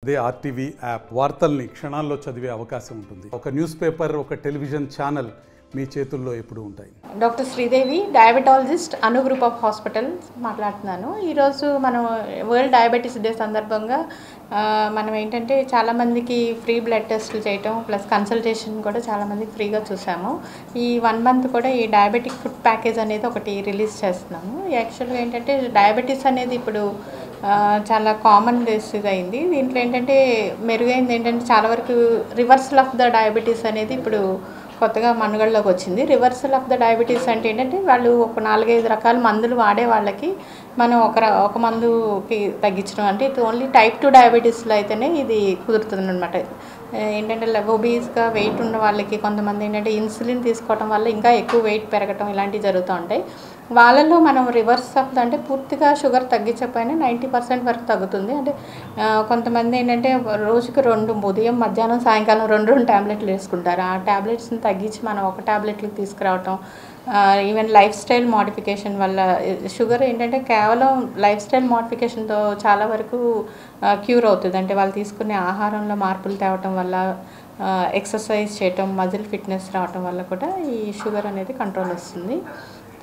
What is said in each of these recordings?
అదే RTV app వార్తల్ని క్షణాల్లో చదివే అవకాశం ఉంటుంది. ఒక న్యూస్ పేపర్, ఒక టెలివిజన్ ఛానల్ మీ చేతుల్లో ఎప్పుడూ ఉంటాయి. Doctor Sridevi, diabetologist, Anu group of hospital మాట్లాడుతున్నాను. ఈరోజు మనం వరల్డ్ డయాబెటీస్ డే సందర్భంగా మనం ఏంటంటే చాలామందికి ఫ్రీ బ్లడ్ టెస్టులు చేయటం ప్లస్ కన్సల్టేషన్ కూడా చాలామందికి ఫ్రీగా చూసాము. ఈ 1 మంత్ కూడా ఈ డయాబెటిక్ ఫుడ్ ప్యాకేజ్ అనేది ఒకటి రిలీజ్ చేస్తున్నాము. యాక్చువల్గా ఏంటంటే డయాబెటీస్ అనేది ఇప్పుడు చాలా కామన్ డిసీజ్ అయింది. దీంట్లో ఏంటంటే మెరుగైంది ఏంటంటే చాలా వరకు రివర్సల్ ఆఫ్ ద డయాబెటీస్ అనేది ఇప్పుడు కొత్తగా మనుగడలోకి వచ్చింది. రివర్సల్ ఆఫ్ ద డయాబెటీస్ అంటే ఏంటంటే వాళ్ళు ఒక 4-5 రకాల మందులు వాడే వాళ్ళకి మనం ఒక మందుకి తగ్గించడం, అంటే ఇది ఓన్లీ టైప్ 2 డయాబెటీస్లో అయితేనే ఇది కుదురుతుంది అనమాట. ఏంటంటే ఒబీస్గా వెయిట్ ఉన్న వాళ్ళకి కొంతమంది ఏంటంటే ఇన్సులిన్ తీసుకోవడం వల్ల ఇంకా ఎక్కువ వెయిట్ పెరగటం ఇలాంటివి జరుగుతూ ఉంటాయి. వాళ్ళల్లో మనం రివర్స్ ఆఫ్ అంటే పూర్తిగా షుగర్ తగ్గించకపోయినా 90% వరకు తగ్గుతుంది. అంటే కొంతమంది ఏంటంటే రోజుకి 2 ఉదయం, మధ్యాహ్నం, సాయంకాలం 2 ట్యాబ్లెట్లు వేసుకుంటారు. ఆ ట్యాబ్లెట్స్ని తగ్గించి మనం ఒక ట్యాబ్లెట్లకు తీసుకురావటం, ఈవెన్ లైఫ్ స్టైల్ మోడిఫికేషన్ వల్ల షుగర్ ఏంటంటే కేవలం లైఫ్ స్టైల్ మోడిఫికేషన్తో చాలా వరకు క్యూర్ అవుతుంది. అంటే వాళ్ళు తీసుకునే ఆహారంలో మార్పులు తేవటం వల్ల, ఎక్సర్సైజ్ చేయటం, మజిల్ ఫిట్నెస్ రావటం వల్ల కూడా ఈ షుగర్ అనేది కంట్రోల్ వస్తుంది.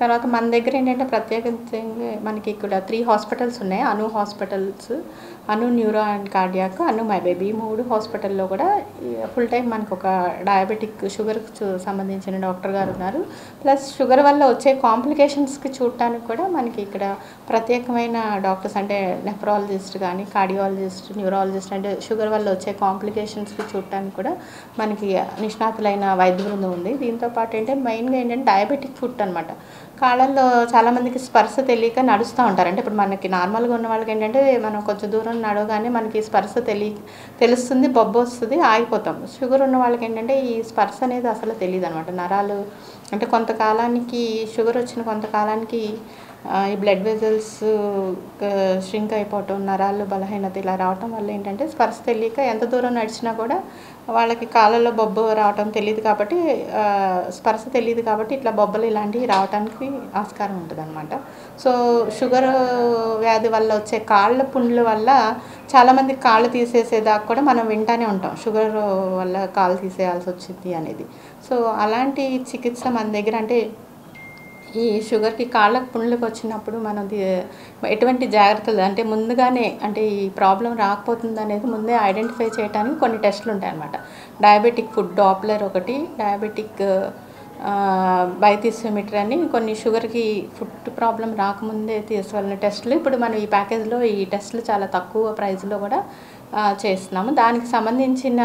తర్వాత మన దగ్గర ఏంటంటే ప్రత్యేకంగా మనకి ఇక్కడ 3 హాస్పిటల్స్ ఉన్నాయి. Anu hospitals, Anu neuro and cardiac, Anu my baby 3 హాస్పిటల్లో కూడా ఫుల్ టైం మనకు ఒక డయాబెటిక్ షుగర్కి సంబంధించిన డాక్టర్ గారు ఉన్నారు. ప్లస్ షుగర్ వల్ల వచ్చే కాంప్లికేషన్స్కి చూడటానికి కూడా మనకి ఇక్కడ ప్రత్యేకమైన డాక్టర్స్, అంటే నెఫ్రాలజిస్ట్ కానీ, కార్డియాలజిస్ట్, న్యూరాలజిస్ట్, అంటే షుగర్ వల్ల వచ్చే కాంప్లికేషన్స్కి చూడటానికి కూడా మనకి నిష్ణాతులైన వైద్య బృందం ఉంది. దీంతోపాటు ఏంటంటే మెయిన్గా ఏంటంటే డయాబెటిక్ ఫుట్ అనమాట. కాళ్ళల్లో చాలామందికి స్పర్శ తెలియక నడుస్తూ ఉంటారు. అంటే ఇప్పుడు మనకి నార్మల్గా ఉన్న వాళ్ళకి ఏంటంటే మనం కొంచెం దూరం నడవగానే మనకి స్పర్శ తెలుస్తుంది, బొబ్బు వస్తుంది, ఆగిపోతాం. షుగర్ ఉన్న వాళ్ళకి ఏంటంటే ఈ స్పర్శ అనేది అసలు తెలియదు అనమాట. నరాలు అంటే కొంతకాలానికి షుగర్ వచ్చిన కొంతకాలానికి ఈ బ్లడ్ వెజల్స్ ష్రింక్ అయిపోవటం, నరాలు బలహీనత ఇలా రావటం వల్ల ఏంటంటే స్పర్శ తెలియక ఎంత దూరం నడిచినా కూడా వాళ్ళకి కాళ్ళలో బొబ్బు రావటం తెలియదు కాబట్టి, స్పర్శ తెలియదు కాబట్టి ఇట్లా బొబ్బలు ఇలాంటివి రావడానికి ఆస్కారం ఉంటుంది అనమాట. సో షుగర్ వ్యాధి వల్ల వచ్చే కాళ్ళ పుండ్ల వల్ల చాలామంది కాళ్ళు తీసేసేదాకా కూడా మనం వింటానే ఉంటాం, షుగర్ వల్ల కాళ్ళు తీసేయాల్సి వచ్చింది అనేది. సో అలాంటి చికిత్స మన దగ్గర, అంటే ఈ షుగర్కి కాళ్ళకు పుండ్లకు వచ్చినప్పుడు మనం ఎటువంటి జాగ్రత్తలు, అంటే ముందుగానే అంటే ఈ ప్రాబ్లం రాకపోతుంది అనేది ముందే ఐడెంటిఫై చేయడానికి కొన్ని టెస్టులు ఉంటాయి అన్నమాట. డయాబెటిక్ ఫుడ్ డాప్లర్ ఒకటి, డయాబెటిక్ బైథిసిమీటర్ అని కొన్ని షుగర్కి ఫుడ్ ప్రాబ్లం రాకముందే తీసుకోవాలన్న టెస్టులు ఇప్పుడు మనం ఈ ప్యాకేజ్లో ఈ టెస్టులు చాలా తక్కువ ప్రైస్లో కూడా చేస్తున్నాము. దానికి సంబంధించిన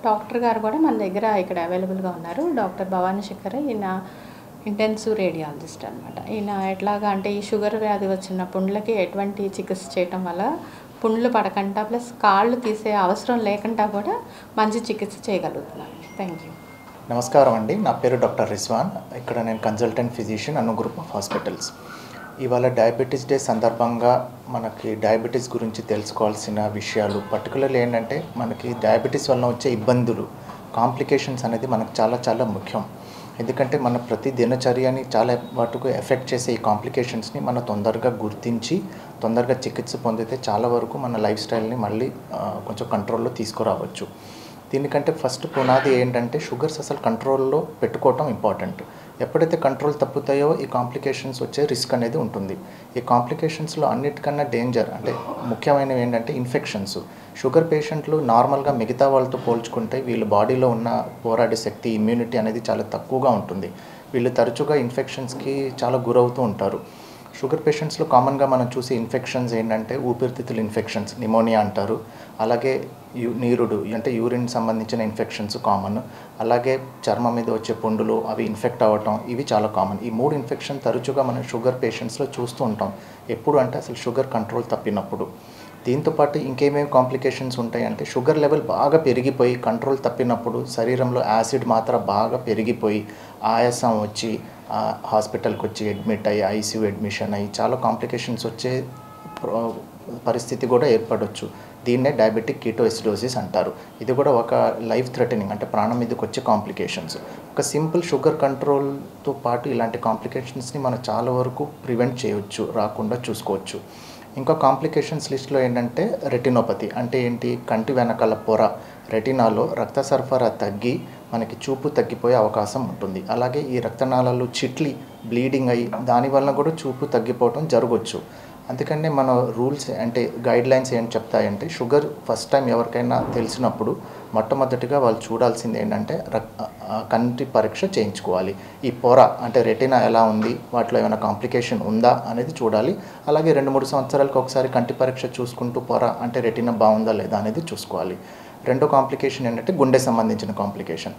డాక్టర్ గారు కూడా మన దగ్గర ఇక్కడ అవైలబుల్గా ఉన్నారు. డాక్టర్ భవానీ శేఖర్, ఈయన ఇంటెన్సివ్ రేడియాలజిస్ట్ అనమాట. ఈయన ఎట్లాగా అంటే ఈ షుగర్ వ్యాధి వచ్చిన పుండ్లకి ఎటువంటి చికిత్స చేయటం వల్ల పుండ్లు పడకుండా ప్లస్ కాళ్ళు తీసే అవసరం లేకుండా కూడా మంచి చికిత్స చేయగలుగుతున్నాను. Thank you. నమస్కారం అండి, నా పేరు డాక్టర్ రిజ్వాన్. ఇక్కడ నేను consultant physician, Anu group of hospitals. ఇవాళ డయాబెటీస్ డే సందర్భంగా మనకి డయాబెటీస్ గురించి తెలుసుకోవాల్సిన విషయాలు, పర్టికులర్లీ ఏంటంటే మనకి డయాబెటీస్ వల్ల వచ్చే ఇబ్బందులు, కాంప్లికేషన్స్ అనేది మనకు చాలా చాలా ముఖ్యం. ఎందుకంటే మన ప్రతి దినచర్యని చాలా వాటికి ఎఫెక్ట్ చేసే ఈ కాంప్లికేషన్స్ని మనం తొందరగా గుర్తించి తొందరగా చికిత్స పొందితే చాలా వరకు మన లైఫ్ స్టైల్ని మళ్ళీ కొంచెం కంట్రోల్లో తీసుకురావచ్చు. దీనికంటే ఫస్ట్ పునాది ఏంటంటే షుగర్స్ అసలు కంట్రోల్లో పెట్టుకోవటం ఇంపార్టెంట్. ఎప్పుడైతే కంట్రోల్ తప్పుతాయో ఈ కాంప్లికేషన్స్ వచ్చే రిస్క్ అనేది ఉంటుంది. ఈ కాంప్లికేషన్స్లో అన్నిటికన్నా డేంజర్ అంటే ముఖ్యమైనవి ఏంటంటే ఇన్ఫెక్షన్స్. షుగర్ పేషెంట్లు నార్మల్గా మిగతా వాళ్ళతో పోల్చుకుంటే వీళ్ళ బాడీలో ఉన్న పోరాడే శక్తి, ఇమ్యూనిటీ అనేది చాలా తక్కువగా ఉంటుంది. వీళ్ళు తరచుగా ఇన్ఫెక్షన్స్కి చాలా గురవుతూ ఉంటారు. షుగర్ పేషెంట్స్లో కామన్గా మనం చూసే ఇన్ఫెక్షన్స్ ఏంటంటే ఊపిరితిత్తుల ఇన్ఫెక్షన్స్, నిమోనియా అంటారు. అలాగే నీరుడు అంటే యూరిన్ సంబంధించిన ఇన్ఫెక్షన్స్ కామన్. అలాగే చర్మం మీద వచ్చే పుండులు అవి ఇన్ఫెక్ట్ అవ్వటం, ఇవి చాలా కామన్. ఈ 3 ఇన్ఫెక్షన్ తరచుగా మనం షుగర్ పేషెంట్స్లో చూస్తూ ఉంటాం. ఎప్పుడు అంటే అసలు షుగర్ కంట్రోల్ తప్పినప్పుడు. దీంతోపాటు ఇంకేమేమి కాంప్లికేషన్స్ ఉంటాయంటే షుగర్ లెవెల్ బాగా పెరిగిపోయి కంట్రోల్ తప్పినప్పుడు శరీరంలో యాసిడ్ మాత్రం బాగా పెరిగిపోయి ఆయాసం వచ్చి హాస్పిటల్కి వచ్చి అడ్మిట్ అయ్యి ఐసీయూ అడ్మిషన్ అయ్యి చాలా కాంప్లికేషన్స్ వచ్చే పరిస్థితి కూడా ఏర్పడవచ్చు. దీన్నే డయాబెటిక్ కీటోఎసిడోసిస్ అంటారు. ఇది కూడా ఒక లైఫ్ థ్రెటనింగ్, అంటే ప్రాణం మీదకి వచ్చే కాంప్లికేషన్స్. ఒక సింపుల్ షుగర్ కంట్రోల్తో పాటు ఇలాంటి కాంప్లికేషన్స్ని మనం చాలా వరకు ప్రివెంట్ చేయవచ్చు, రాకుండా చూసుకోవచ్చు. ఇంకా కాంప్లికేషన్స్ లిస్ట్లో ఏంటంటే రెటినోపతి అంటే ఏంటి, కంటి వెనకాల పొర రెటినాలో రక్త సరఫరా తగ్గి మనకి చూపు తగ్గిపోయే అవకాశం ఉంటుంది. అలాగే ఈ రక్తనాళాలు చిట్లి బ్లీడింగ్ అయ్యి దానివల్ల కూడా చూపు తగ్గిపోవడం జరగవచ్చు. అందుకనే మన రూల్స్ అంటే గైడ్ లైన్స్ ఏం చెప్తాయంటే, షుగర్ ఫస్ట్ టైం ఎవరికైనా తెలిసినప్పుడు మొట్టమొదటిగా వాళ్ళు చూడాల్సింది ఏంటంటే కంటి పరీక్ష చేయించుకోవాలి. ఈ పొర అంటే రెటినా ఎలా ఉంది, వాటిలో ఏమైనా కాంప్లికేషన్ ఉందా అనేది చూడాలి. అలాగే 2-3 సంవత్సరాలకు ఒకసారి కంటి పరీక్ష చూసుకుంటూ పొర అంటే రెటినా బాగుందా లేదా అనేది చూసుకోవాలి. రెండో కాంప్లికేషన్ ఏంటంటే గుండె సంబంధించిన కాంప్లికేషన్.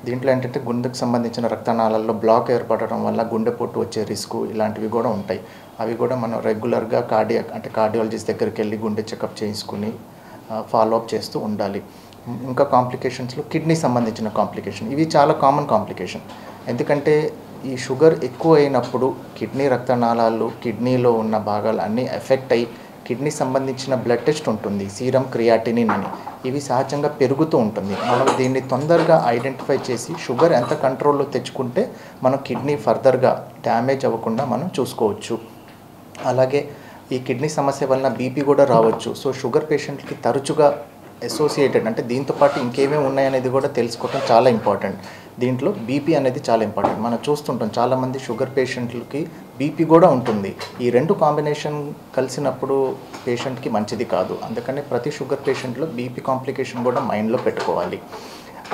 దీంట్లో ఏంటంటే గుండెకు సంబంధించిన రక్తనాళాల్లో బ్లాక్ ఏర్పడడం వల్ల గుండెపోటు వచ్చే రిస్క్ ఇలాంటివి కూడా ఉంటాయి. అవి కూడా మనం రెగ్యులర్గా కార్డియాలజిస్ట్ దగ్గరికి వెళ్ళి గుండె చెకప్ చేసుకుని ఫాలోఅప్ చేస్తూ ఉండాలి. ఇంకా కాంప్లికేషన్స్లో కిడ్నీ సంబంధించిన కాంప్లికేషన్, ఇవి చాలా కామన్ కాంప్లికేషన్. ఎందుకంటే ఈ షుగర్ ఎక్కువ అయినప్పుడు కిడ్నీ రక్తనాళాలు, కిడ్నీలో ఉన్న భాగాలు అన్నీ ఎఫెక్ట్ అయ్యి కిడ్నీ సంబంధించిన బ్లడ్ టెస్ట్ ఉంటుంది, సీరం క్రియాటినిన్ అని, ఇవి సహజంగా పెరుగుతూ ఉంటుంది. మనం దీన్ని తొందరగా ఐడెంటిఫై చేసి షుగర్ ఎంత కంట్రోల్లో తెచ్చుకుంటే మనం కిడ్నీ ఫర్దర్గా డ్యామేజ్ అవ్వకుండా మనం చూసుకోవచ్చు. అలాగే ఈ కిడ్నీ సమస్య వలన బీపీ కూడా రావచ్చు. సో షుగర్ పేషెంట్కి తరచుగా అసోసియేటెడ్ అంటే దీంతోపాటు ఇంకేమేమి ఉన్నాయనేది కూడా తెలుసుకోవడం చాలా ఇంపార్టెంట్. దీంట్లో బీపీ అనేది చాలా ఇంపార్టెంట్. మనం చూస్తుంటాం చాలామంది షుగర్ పేషెంట్లకి బీపీ కూడా ఉంటుంది. ఈ రెండు కాంబినేషన్ కలిసినప్పుడు పేషెంట్కి మంచిది కాదు. అందుకని ప్రతి షుగర్ పేషెంట్లో బీపీ కాంప్లికేషన్ కూడా మైండ్లో పెట్టుకోవాలి.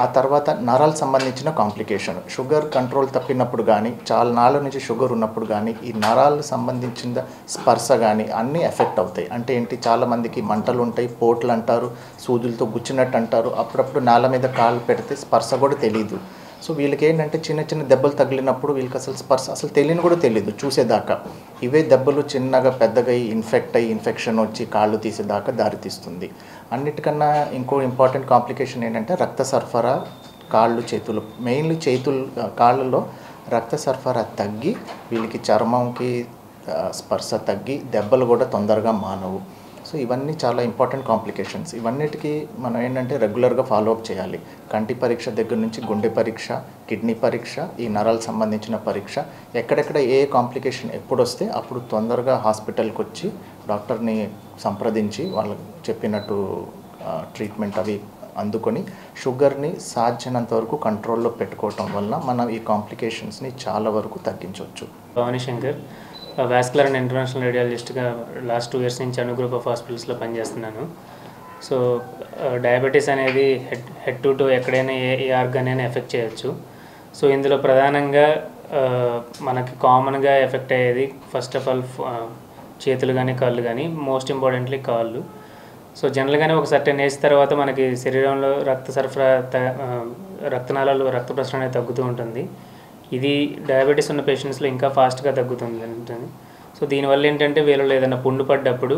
ఆ తర్వాత నరాలకు సంబంధించిన కాంప్లికేషన్, షుగర్ కంట్రోల్ తప్పినప్పుడు కానీ, చాలా నాళ్ళ నుంచి షుగర్ ఉన్నప్పుడు కానీ ఈ నరాలకు సంబంధించిన స్పర్శ కానీ అన్నీ ఎఫెక్ట్ అవుతాయి. అంటే ఏంటి, చాలామందికి మంటలు ఉంటాయి, పోట్లు అంటారు, సూదులతో గుచ్చినట్టు అంటారు. అప్పుడప్పుడు నాళ్ళ మీద కాళ్ళు పెడితే స్పర్శ కూడా తెలియదు. సో వీళ్ళకి ఏంటంటే చిన్న చిన్న దెబ్బలు తగిలినప్పుడు వీళ్ళకి అసలు స్పర్శ అసలు తెలియని కూడా తెలియదు చూసేదాకా. ఇవే దెబ్బలు చిన్నగా పెద్దగా ఇన్ఫెక్షన్ వచ్చి కాళ్ళు తీసేదాకా దారితీస్తుంది. అన్నిటికన్నా ఇంకో ఇంపార్టెంట్ కాంప్లికేషన్ ఏంటంటే రక్త సరఫరా కాళ్ళు చేతులు, మెయిన్లీ కాళ్ళలో రక్త సరఫరా తగ్గి వీళ్ళకి చర్మంకి స్పర్శ తగ్గి దెబ్బలు కూడా తొందరగా మానవు. సో ఇవన్నీ చాలా ఇంపార్టెంట్ కాంప్లికేషన్స్. ఇవన్నిటికీ మనం ఏంటంటే రెగ్యులర్గా ఫాలోఅప్ చేయాలి. కంటి పరీక్ష దగ్గర నుంచి గుండె పరీక్ష, కిడ్నీ పరీక్ష, ఈ నరాలకు సంబంధించిన పరీక్ష, ఎక్కడెక్కడ ఏ కాంప్లికేషన్ ఎప్పుడు వస్తే అప్పుడు తొందరగా హాస్పిటల్కి వచ్చి డాక్టర్ని సంప్రదించి వాళ్ళకి చెప్పినట్టు ట్రీట్మెంట్ అవి అందుకొని షుగర్ని సాధ్యమైనంత వరకు కంట్రోల్లో పెట్టుకోవటం వల్ల మనం ఈ కాంప్లికేషన్స్ని చాలా వరకు తగ్గించవచ్చు. Bhavani Shankar, vascular and international రేడియాలజిస్ట్గా లాస్ట్ 2 years నుంచి అను గ్రూప్ ఆఫ్ హాస్పిటల్స్లో పనిచేస్తున్నాను. సో డయాబెటీస్ అనేది హెడ్ టు టో ఎక్కడైనా ఏ ఆర్గాన్ అయినా ఎఫెక్ట్ చేయొచ్చు. సో ఇందులో ప్రధానంగా మనకి కామన్గా ఎఫెక్ట్ అయ్యేది ఫస్ట్ ఆఫ్ ఆల్ చేతులు కానీ కాళ్ళు కానీ, మోస్ట్ ఇంపార్టెంట్లీ కాళ్ళు. సో జనరల్గానే ఒక సర్టెన్ ఏజ్ తర్వాత మనకి శరీరంలో రక్త సరఫరా రక్తనాళాలు రక్త ప్రసరణ అనేది తగ్గుతూ ఉంటుంది. ఇది డయాబెటీస్ ఉన్న పేషెంట్స్లో ఇంకా ఫాస్ట్గా తగ్గుతుంది. సో దీనివల్ల ఏంటంటే వీళ్ళలో ఏదైనా పుండు పడ్డప్పుడు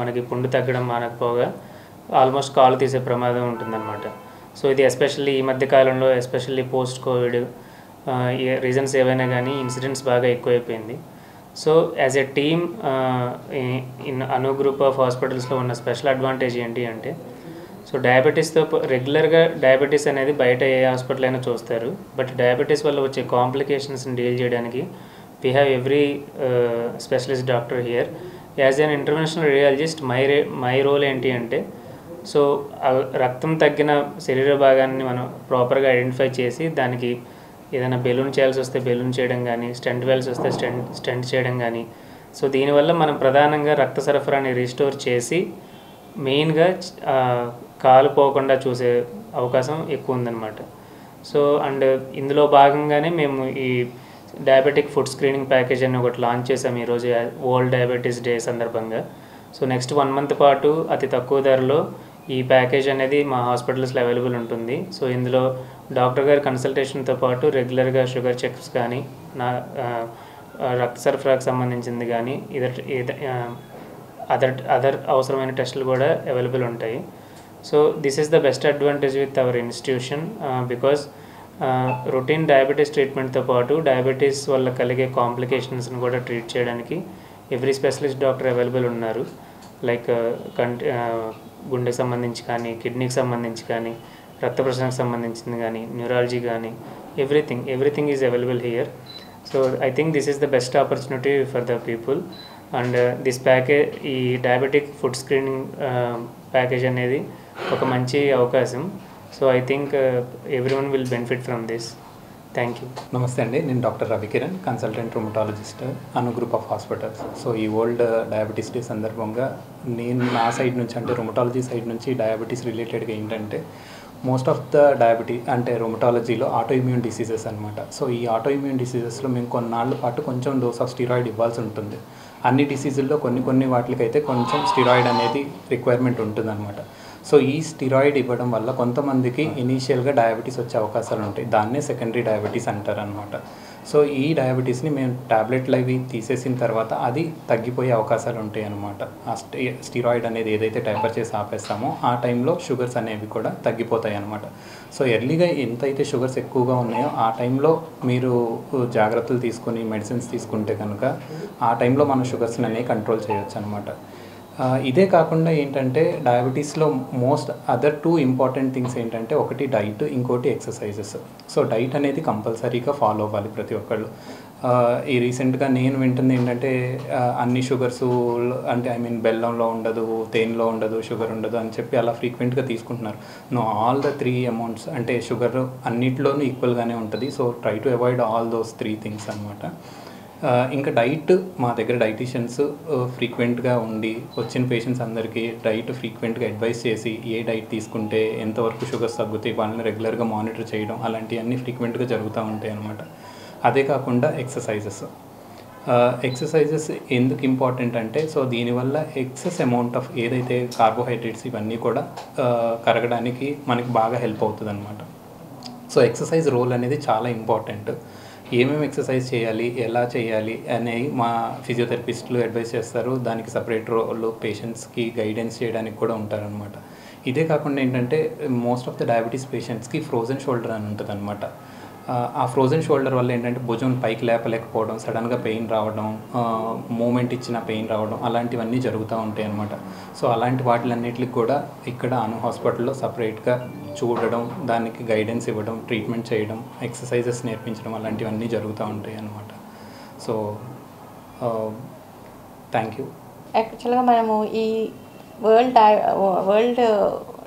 మనకి పుండు తగ్గడం మానకపోగా ఆల్మోస్ట్ కాలు తీసే ప్రమాదం ఉంటుందన్నమాట. సో ఇది ఎస్పెషల్లీ ఈ మధ్య కాలంలో, ఎస్పెషల్లీ పోస్ట్ కోవిడ్ రీజన్స్ ఏవైనా కానీ ఇన్సిడెంట్స్ బాగా ఎక్కువైపోయింది. So as a team in Anu group of హాస్పిటల్స్లో ఉన్న స్పెషల్ అడ్వాంటేజ్ ఏంటి అంటే, సో డయాబెటీస్తో రెగ్యులర్గా డయాబెటీస్ అనేది బయట ఏ హాస్పిటల్ అయినా చూస్తారు. బట్ డయాబెటీస్ వల్ల వచ్చే కాంప్లికేషన్స్ని డీల్ చేయడానికి we have every specialist doctor here. As an international radiologist my role ఏంటి అంటే, సో రక్తం తగ్గిన శరీర భాగాన్ని మనం ప్రాపర్గా ఐడెంటిఫై చేసి దానికి ఏదైనా బెలూన్ చేయాల్సి వస్తే బెలూన్ చేయడం కానీ, స్టెంట్ వేయాల్సి వస్తే స్టెంట్ చేయడం కానీ. సో దీనివల్ల మనం ప్రధానంగా రక్త సరఫరాని రీస్టోర్ చేసి మెయిన్గా కాలు పోకుండా చూసే అవకాశం ఎక్కువ ఉందన్నమాట. సో అండ్ ఇందులో భాగంగానే మేము ఈ డయాబెటిక్ ఫుడ్ స్క్రీనింగ్ ప్యాకేజ్ అని ఒకటి లాంచ్ చేసాము ఈరోజు వరల్డ్ డయాబెటీస్ డే సందర్భంగా. సో నెక్స్ట్ 1 month పాటు అతి తక్కువ ధరలో ఈ ప్యాకేజ్ అనేది మా హాస్పిటల్స్లో అవైలబుల్ ఉంటుంది. సో ఇందులో డాక్టర్ గారి కన్సల్టేషన్తో పాటు రెగ్యులర్గా షుగర్ చెక్స్ కానీ, రక్త సరఫరాకు సంబంధించింది కానీ, అదర్ అవసరమైన టెస్టులు కూడా అవైలబుల్ ఉంటాయి. So this is the best advantage with our institution because routine diabetes ట్రీట్మెంట్తో పాటు డయాబెటీస్ వల్ల కలిగే కాంప్లికేషన్స్ని కూడా ట్రీట్ చేయడానికి ఎవ్రీ స్పెషలిస్ట్ డాక్టర్ అవైలబుల్ ఉన్నారు. లైక్ గుండెకి సంబంధించి కానీ, కిడ్నీకి సంబంధించి కానీ, రక్త ప్రసరణకు సంబంధించింది కానీ, న్యూరాలజీ కానీ, everything is available here. So I think this is the best opportunity for the people. And this package ఈ డయాబెటిక్ ఫుడ్ స్క్రీనింగ్ ప్యాకేజ్ అనేది ఒక మంచి అవకాశం. So I think everyone will benefit from this. Thank you. నమస్తే అండి, నేను doctor Ravikiran, consultant rheumatologist Anu group of hospitals. So ఈ world diabetes day సందర్భంగా నేను నా సైడ్ నుంచి అంటే రుమటాలజీ సైడ్ నుంచి డయాబెటీస్ రిలేటెడ్గా ఏంటంటే మోస్ట్ ఆఫ్ ద డయాబెటీస్ అంటే రుమటాలజీలో ఆటో ఇమ్యూన్ డిసీజెస్ అనమాట. సో ఈ ఆటో ఇమ్యూన్ డిసీజెస్లో మేము కొన్నాళ్ళ పాటు కొంచెం డోస్ ఆఫ్ స్టిరాయిడ్ ఇవ్వాల్సి ఉంటుంది. అన్ని డిసీజుల్లో కొన్ని వాటికైతే కొంచెం స్టిరాయిడ్ అనేది రిక్వైర్మెంట్ ఉంటుందన్నమాట. సో ఈ స్టిరాయిడ్ ఇవ్వడం వల్ల కొంతమందికి ఇనీషియల్గా డయాబెటీస్ వచ్చే అవకాశాలు ఉంటాయి. దాన్నే సెకండరీ డయాబెటీస్ అంటారు అనమాట. సో ఈ డయాబెటీస్ని మేము ట్యాబ్లెట్లు అవి తీసేసిన తర్వాత అది తగ్గిపోయే అవకాశాలు ఉంటాయి అన్నమాట. ఆ స్టిరాయిడ్ అనేది ఏదైతే టైపర్ చేసి ఆపేస్తామో ఆ టైంలో షుగర్స్ అనేవి కూడా తగ్గిపోతాయి అన్నమాట. సో ఎర్లీగా ఎంతైతే షుగర్స్ ఎక్కువగా ఉన్నాయో ఆ టైంలో మీరు జాగ్రత్తలు తీసుకొని మెడిసిన్స్ తీసుకుంటే కనుక ఆ టైంలో మన షుగర్స్ని అనేవి కంట్రోల్ చేయొచ్చు అనమాట. ఇదే కాకుండా ఏంటంటే డయాబెటీస్లో మోస్ట్ అదర్ 2 ఇంపార్టెంట్ థింగ్స్ ఏంటంటే ఒకటి డైట్, ఇంకోటి ఎక్సర్సైజెస్. సో డైట్ అనేది కంపల్సరీగా ఫాలో అవ్వాలి ప్రతి ఒక్కళ్ళు. ఈ రీసెంట్గా నేను వింటుంది ఏంటంటే అన్ని షుగర్స్ అంటే బెల్లంలో ఉండదు, తేనెలో ఉండదు, షుగర్ ఉండదు అని చెప్పి అలా ఫ్రీక్వెంట్గా తీసుకుంటున్నారు. నో, ఆల్ ద 3 అమౌంట్స్ అంటే షుగర్ అన్నిట్లోనూ ఈక్వల్గానే ఉంటుంది. So try to avoid all those 3 things అనమాట. ఇంకా డైట్ మా దగ్గర డైటీషియన్స్ ఫ్రీక్వెంట్గా ఉండి వచ్చిన పేషెంట్స్ అందరికీ డైట్ ఫ్రీక్వెంట్గా అడ్వైస్ చేసి ఏ డైట్ తీసుకుంటే ఎంతవరకు షుగర్స్ తగ్గుతాయి వాళ్ళని రెగ్యులర్గా మానిటర్ చేయడం అలాంటివన్నీ ఫ్రీక్వెంట్గా జరుగుతూ ఉంటాయి అన్నమాట. అదే కాకుండా ఎక్సర్సైజెస్ ఎందుకు ఇంపార్టెంట్ అంటే సో దీనివల్ల ఎక్సెస్ అమౌంట్ ఆఫ్ ఏదైతే కార్బోహైడ్రేట్స్ ఇవన్నీ కూడా కరగడానికి మనకి బాగా హెల్ప్ అవుతుంది అనమాట. సో ఎక్సర్సైజ్ రోల్ అనేది చాలా ఇంపార్టెంట్. ఏమేమి ఎక్సర్సైజ్ చేయాలి, ఎలా చేయాలి అనేవి మా ఫిజియోథెరపిస్టులు అడ్వైస్ చేస్తారు. దానికి సపరేట్ రోల్ పేషెంట్స్కి గైడెన్స్ చేయడానికి కూడా ఉంటారనమాట. ఇదే కాకుండా ఏంటంటే మోస్ట్ ఆఫ్ ద డయాబెటీస్ పేషెంట్స్కి ఫ్రోజన్ షోల్డర్ అని ఉంటుంది అనమాట. ఆ ఫ్రోజన్ షోల్డర్ వల్ల ఏంటంటే భుజం పైకి లేపలేకపోవడం, సడన్గా పెయిన్ రావడం, మూమెంట్ ఇచ్చిన పెయిన్ రావడం అలాంటివన్నీ జరుగుతూ ఉంటాయి అన్నమాట. సో అలాంటి వాటిలన్నిటికి కూడా ఇక్కడ అను హాస్పిటల్లో సపరేట్గా చూడడం, దానికి గైడెన్స్ ఇవ్వడం, ట్రీట్మెంట్ చేయడం, ఎక్సర్సైజెస్ నేర్పించడం అలాంటివన్నీ జరుగుతూ ఉంటాయి అన్నమాట. So thank you. యాక్చువల్గా మనము ఈ వరల్డ్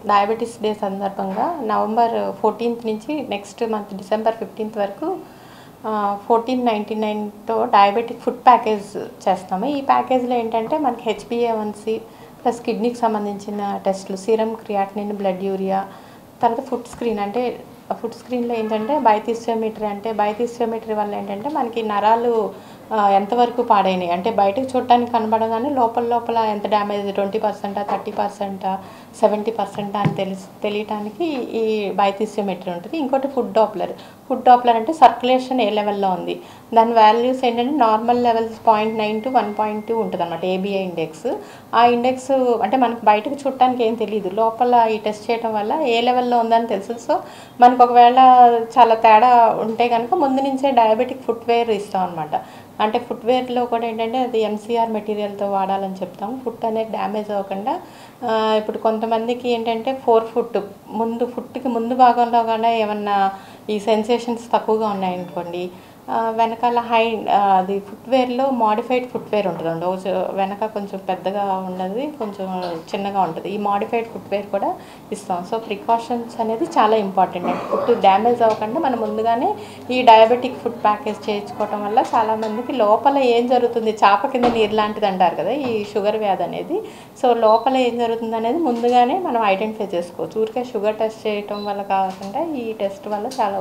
డయాబెటీస్ డే సందర్భంగా నవంబర్ 14th నుంచి నెక్స్ట్ మంత్ డిసెంబర్ 15th వరకు 1499తో డయాబెటిక్ ఫుడ్ ప్యాకేజ్ చేస్తాము. ఈ ప్యాకేజ్లో ఏంటంటే మనకి HbA1c ప్లస్ కిడ్నీకి సంబంధించిన టెస్టులు, సీరం క్రియాటినిన్, బ్లడ్ యూరియా, తర్వాత ఫుడ్ స్క్రీన్. అంటే ఫుడ్ స్క్రీన్లో ఏంటంటే బైథీసియోమెట్రీ వల్ల ఏంటంటే మనకి నరాలు ఎంతవరకు పాడైనాయి అంటే బయటకు చూడటానికి కనబడగానే లోపల ఎంత డ్యామేజ్ 20%, 30%, 70% అని తెలియటానికి ఈ బైథీసియోమెట్రీ ఉంటుంది. ఇంకోటి ఫుడ్ డాప్లర్ అంటే సర్క్యులేషన్ ఏ లెవెల్లో ఉంది, దాని వాల్యూస్ ఏంటంటే నార్మల్ లెవెల్స్ 0.9 to 1.2 ఉంటుంది అనమాట. ABI index. ఆ ఇండెక్స్ అంటే మనకు బయటకు చూడటానికి ఏం తెలియదు, లోపల ఈ టెస్ట్ చేయడం వల్ల ఏ లెవెల్లో ఉందని తెలుసు. సో మనకు ఒకవేళ చాలా తేడా ఉంటే కనుక ముందు నుంచే డయాబెటిక్ ఫుట్వేర్ ఇస్తాం అనమాట. అంటే ఫుట్వేర్లో కూడా ఏంటంటే అది MCR మెటీరియల్తో వాడాలని చెప్తాం. ఫుట్ అనేది డ్యామేజ్ అవ్వకుండా. ఇప్పుడు కొంతమందికి ఏంటంటే 4 ఫుట్ ఫుట్కి ముందు భాగంలో కూడా ఏమన్నా ఈ సెన్సేషన్స్ తక్కువగా ఉన్నాయనుకోండి, వెనకాల అది ఫుట్వేర్లో మాడిఫైడ్ ఫుట్వేర్ ఉంటుందండి. వెనక కొంచెం పెద్దగా ఉన్నది, కొంచెం చిన్నగా ఉంటుంది. ఈ మాడిఫైడ్ ఫుట్వేర్ కూడా ఇస్తాం. సో ప్రికాషన్స్ అనేది చాలా ఇంపార్టెంట్ అండి. ఫుట్ డ్యామేజ్ అవ్వకుండా మనం ముందుగానే ఈ డయాబెటిక్ ఫుడ్ ప్యాకేజ్ చేయించుకోవటం వల్ల చాలామందికి లోపల ఏం జరుగుతుంది, చాప కింద నీరు లాంటిది అంటారు కదా ఈ షుగర్ వ్యాధి అనేది. సో లోపల ఏం జరుగుతుంది అనేది ముందుగానే మనం ఐడెంటిఫై చేసుకోవచ్చు. ఊరికే షుగర్ టెస్ట్ చేయటం వల్ల కాకుండా ఈ టెస్ట్ వల్ల చాలా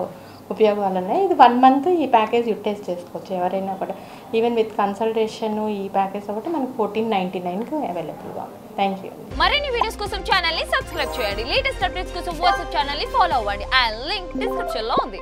ఉపయోగాలు ఉన్నాయి. ఇది 1 month ఈ ప్యాకేజ్ యూటిలైజ్ చేసుకోవచ్చు ఎవరైనా కూడా. ఈవెన్ విత్ కన్సల్టేషన్ ఈ ప్యాకేజ్ ఒకటి మనకు 1499కి అవైలబుల్గా ఉంది. Thank you. మరిన్ని వీడియోస్ కోసం ఛానల్ ని సబ్స్క్రైబ్ చేయండి. లేటెస్ట్ అప్డేట్స్ కోసం వాట్సాప్ ఛానల్ ని ఫాలో అవ్వండి. ఆ లింక్ డిస్క్రిప్షన్ లో ఉంది.